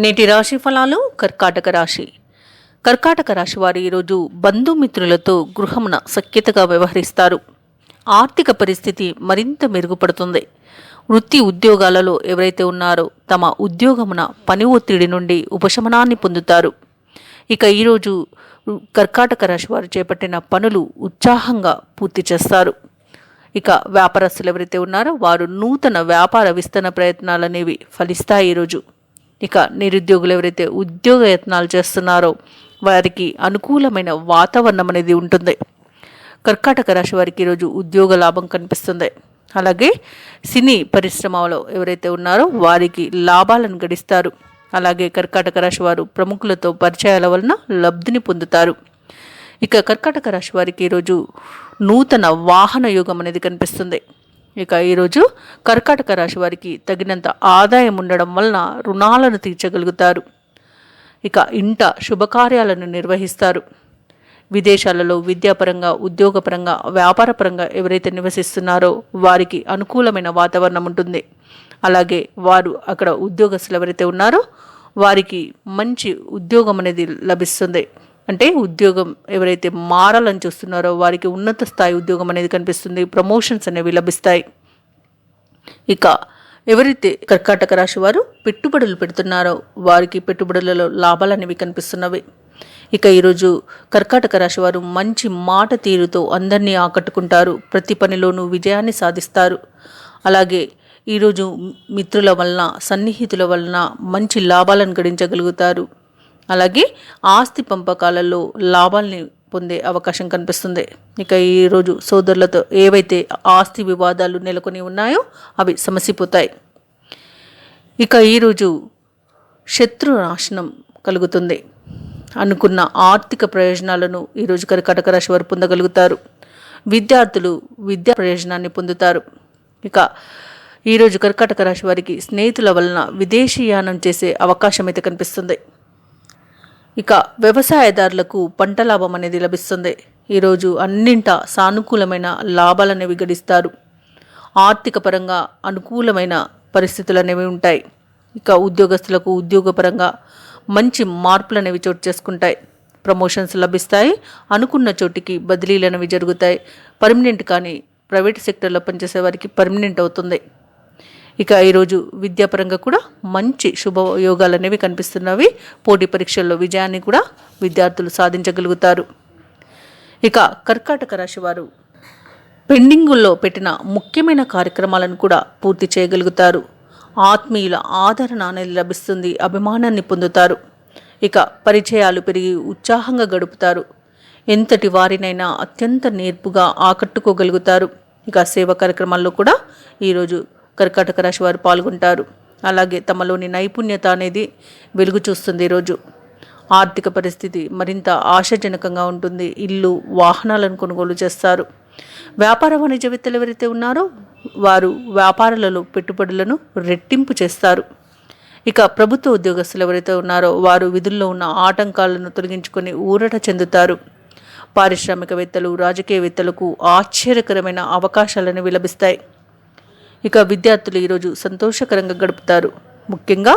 నేటి రాశి ఫలాలు. కర్కాటక రాశి. కర్కాటక రాశి వారు ఈరోజు బంధుమిత్రులతో గృహమున సఖ్యతగా వ్యవహరిస్తారు. ఆర్థిక పరిస్థితి మరింత మెరుగుపడుతుంది. వృత్తి ఉద్యోగాలలో ఎవరైతే ఉన్నారో తమ ఉద్యోగమున పని ఒత్తిడి నుండి ఉపశమనాన్ని పొందుతారు. ఇక ఈరోజు కర్కాటక రాశి వారు చేపట్టిన పనులు ఉత్సాహంగా పూర్తి చేస్తారు. ఇక వ్యాపారస్తులు ఎవరైతే ఉన్నారో వారు నూతన వ్యాపార విస్తరణ ప్రయత్నాలనేవి ఫలిస్తాయి ఈరోజు. ఇక నిరుద్యోగులు ఎవరైతే ఉద్యోగ యత్నాలు చేస్తున్నారో వారికి అనుకూలమైన వాతావరణం అనేది ఉంటుంది. కర్కాటక రాశి వారికి ఈరోజు ఉద్యోగ లాభం కనిపిస్తుంది. అలాగే సినీ పరిశ్రమలో ఎవరైతే ఉన్నారో వారికి లాభాలను గడిస్తారు. అలాగే కర్కాటక రాశి వారు ప్రముఖులతో పరిచయాల వలన లబ్ధిని పొందుతారు. ఇక కర్కాటక రాశి వారికి ఈరోజు నూతన వాహన యోగం అనేది కనిపిస్తుంది. ఇక ఈరోజు కర్కాటక రాశి వారికి తగినంత ఆదాయం ఉండడం వలన రుణాలను తీర్చగలుగుతారు. ఇక ఇంట శుభకార్యాలను నిర్వహిస్తారు. విదేశాలలో విద్యాపరంగా, ఉద్యోగపరంగా, వ్యాపారపరంగా ఎవరైతే నివసిస్తున్నారో వారికి అనుకూలమైన వాతావరణం ఉంటుంది. అలాగే వారు అక్కడ ఉద్యోగస్తులు ఎవరైతే ఉన్నారో వారికి మంచి ఉద్యోగం అనేది లభిస్తుంది. అంటే ఉద్యోగం ఎవరైతే మారాలని చూస్తున్నారో వారికి ఉన్నత స్థాయి ఉద్యోగం అనేది కనిపిస్తుంది. ప్రమోషన్స్ అనేవి లభిస్తాయి. ఇక ఎవరైతే కర్కాటక రాశి వారు పెట్టుబడులు పెడుతున్నారో వారికి పెట్టుబడులలో లాభాలు అనేవి కనిపిస్తున్నవి. ఇక ఈరోజు కర్కాటక రాశి వారు మంచి మాట తీరుతో అందరినీ ఆకట్టుకుంటారు. ప్రతి పనిలోనూ విజయాన్ని సాధిస్తారు. అలాగే ఈరోజు మిత్రుల వలన, సన్నిహితుల వలన మంచి లాభాలను గడించగలుగుతారు. అలాగే ఆస్తి పంపకాలలో లాభాల్ని పొందే అవకాశం కనిపిస్తుంది. ఇక ఈరోజు సోదరులతో ఏవైతే ఆస్తి వివాదాలు నెలకొని ఉన్నాయో అవి సమసిపోతాయి. ఇక ఈరోజు శత్రు నాశనం కలుగుతుంది. అనుకున్న ఆర్థిక ప్రయోజనాలను ఈరోజు కర్కాటక రాశి వారు పొందగలుగుతారు. విద్యార్థులు విద్యా ప్రయోజనాన్ని పొందుతారు. ఇక ఈరోజు కర్కాటక రాశి వారికి స్నేహితుల వలన విదేశీయానం చేసే అవకాశం అయితే కనిపిస్తుంది. ఇక వ్యవసాయదారులకు పంట లాభం అనేది లభిస్తుంది. ఈరోజు అన్నింటా సానుకూలమైన లాభాలు అనేవి గడిస్తారు. ఆర్థిక పరంగా అనుకూలమైన పరిస్థితులు అనేవి ఉంటాయి. ఇక ఉద్యోగస్తులకు ఉద్యోగపరంగా మంచి మార్పులు అనేవి చోటు చేసుకుంటాయి. ప్రమోషన్స్ లభిస్తాయి. అనుకున్న చోటికి బదిలీలు అనేవి జరుగుతాయి. పర్మనెంట్ కానీ ప్రైవేట్ సెక్టర్లో పనిచేసే వారికి పర్మనెంట్ అవుతుంది. ఇక ఈరోజు విద్యాపరంగా కూడా మంచి శుభయోగాలు అనేవి కనిపిస్తున్నవి. పోటీ పరీక్షల్లో విజయాన్ని కూడా విద్యార్థులు సాధించగలుగుతారు. ఇక కర్కాటక రాశి వారు పెండింగుల్లో పెట్టిన ముఖ్యమైన కార్యక్రమాలను కూడా పూర్తి చేయగలుగుతారు. ఆత్మీయుల ఆదరణ అనేది లభిస్తుంది. అభిమానాన్ని పొందుతారు. ఇక పరిచయాలు పెరిగి ఉత్సాహంగా గడుపుతారు. ఎంతటి వారినైనా అత్యంత నేర్పుగా ఆకట్టుకోగలుగుతారు. ఇక సేవా కార్యక్రమాల్లో కూడా ఈరోజు కర్కాటక రాశి వారు పాల్గొంటారు. అలాగే తమలోని నైపుణ్యత అనేది వెలుగు చూస్తుంది. ఈరోజు ఆర్థిక పరిస్థితి మరింత ఆశాజనకంగా ఉంటుంది. ఇల్లు, వాహనాలను కొనుగోలు చేస్తారు. వ్యాపార వాణిజ్యవేత్తలు ఎవరైతే ఉన్నారో వారు వ్యాపారాలలో పెట్టుబడులను రెట్టింపు చేస్తారు. ఇక ప్రభుత్వ ఉద్యోగస్తులు ఎవరైతే ఉన్నారో వారు విధుల్లో ఉన్న ఆటంకాలను తొలగించుకొని ఊరట చెందుతారు. పారిశ్రామికవేత్తలు, రాజకీయవేత్తలకు ఆశ్చర్యకరమైన అవకాశాలను లభిస్తాయి. ఇక విద్యార్థులు ఈరోజు సంతోషకరంగా గడుపుతారు. ముఖ్యంగా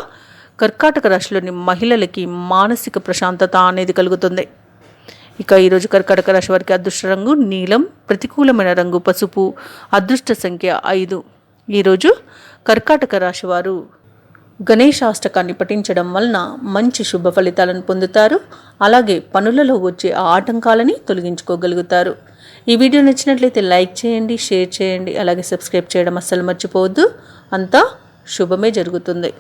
కర్కాటక రాశిలోని మహిళలకి మానసిక ప్రశాంతత అనేది కలుగుతుంది. ఇక ఈరోజు కర్కాటక రాశి వారికి అదృష్ట రంగు నీలం, ప్రతికూలమైన రంగు పసుపు, అదృష్ట సంఖ్య 5. ఈరోజు కర్కాటక రాశి వారు గణేశాష్టకాన్ని పఠించడం వలన మంచి శుభ ఫలితాలను పొందుతారు. అలాగే పనులలో వచ్చే ఆటంకాలని తొలగించుకోగలుగుతారు. ఈ వీడియో నచ్చినట్లయితే లైక్ చేయండి, షేర్ చేయండి, అలాగే సబ్స్క్రైబ్ చేయడం అస్సలు మర్చిపోవద్దు. అంతా శుభమే జరుగుతుంది.